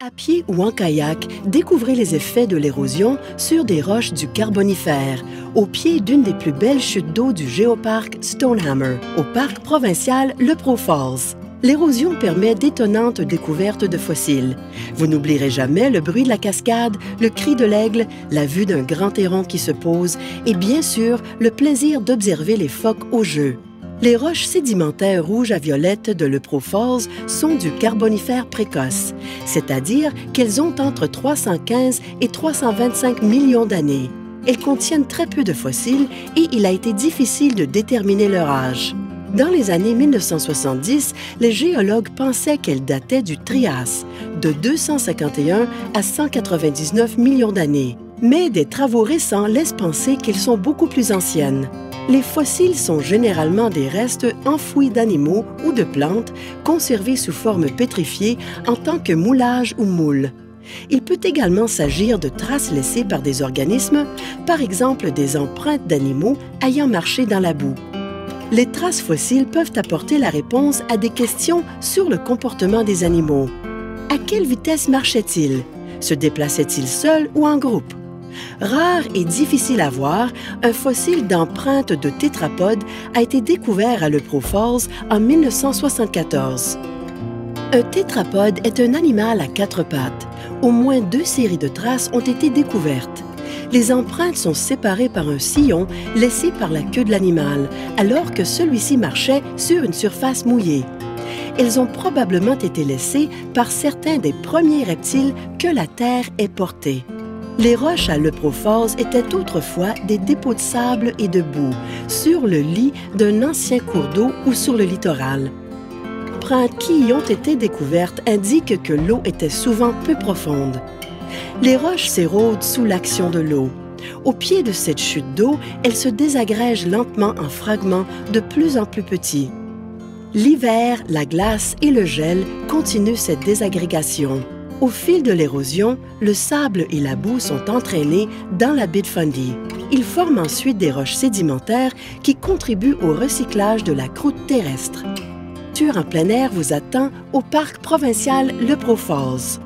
À pied ou en kayak, découvrez les effets de l'érosion sur des roches du Carbonifère, au pied d'une des plus belles chutes d'eau du géoparc Stonehammer, au parc provincial Le Pro Falls. L'érosion permet d'étonnantes découvertes de fossiles. Vous n'oublierez jamais le bruit de la cascade, le cri de l'aigle, la vue d'un grand héron qui se pose et bien sûr le plaisir d'observer les phoques au jeu. Les roches sédimentaires rouges à violettes de Le Pro Falls sont du Carbonifère précoce, c'est-à-dire qu'elles ont entre 315 et 325 millions d'années. Elles contiennent très peu de fossiles et il a été difficile de déterminer leur âge. Dans les années 1970, les géologues pensaient qu'elles dataient du Trias, de 251 à 199 millions d'années. Mais des travaux récents laissent penser qu'elles sont beaucoup plus anciennes. Les fossiles sont généralement des restes enfouis d'animaux ou de plantes conservés sous forme pétrifiée en tant que moulage ou moule. Il peut également s'agir de traces laissées par des organismes, par exemple des empreintes d'animaux ayant marché dans la boue. Les traces fossiles peuvent apporter la réponse à des questions sur le comportement des animaux. À quelle vitesse marchaient-ils? Se déplaçaient-ils seuls ou en groupe? Rare et difficile à voir, un fossile d'empreinte de tétrapode a été découvert à Le Pro Falls en 1974. Un tétrapode est un animal à quatre pattes. Au moins 2 séries de traces ont été découvertes. Les empreintes sont séparées par un sillon laissé par la queue de l'animal, alors que celui-ci marchait sur une surface mouillée. Elles ont probablement été laissées par certains des premiers reptiles que la Terre ait portés. Les roches à Le Pro Falls étaient autrefois des dépôts de sable et de boue, sur le lit d'un ancien cours d'eau ou sur le littoral. Les empreintes qui y ont été découvertes indiquent que l'eau était souvent peu profonde. Les roches s'érodent sous l'action de l'eau. Au pied de cette chute d'eau, elles se désagrègent lentement en fragments de plus en plus petits. L'hiver, la glace et le gel continuent cette désagrégation. Au fil de l'érosion, le sable et la boue sont entraînés dans la baie de Fundy. Ils forment ensuite des roches sédimentaires qui contribuent au recyclage de la croûte terrestre. L'aventure en plein air vous attend au parc provincial Le Pro Falls.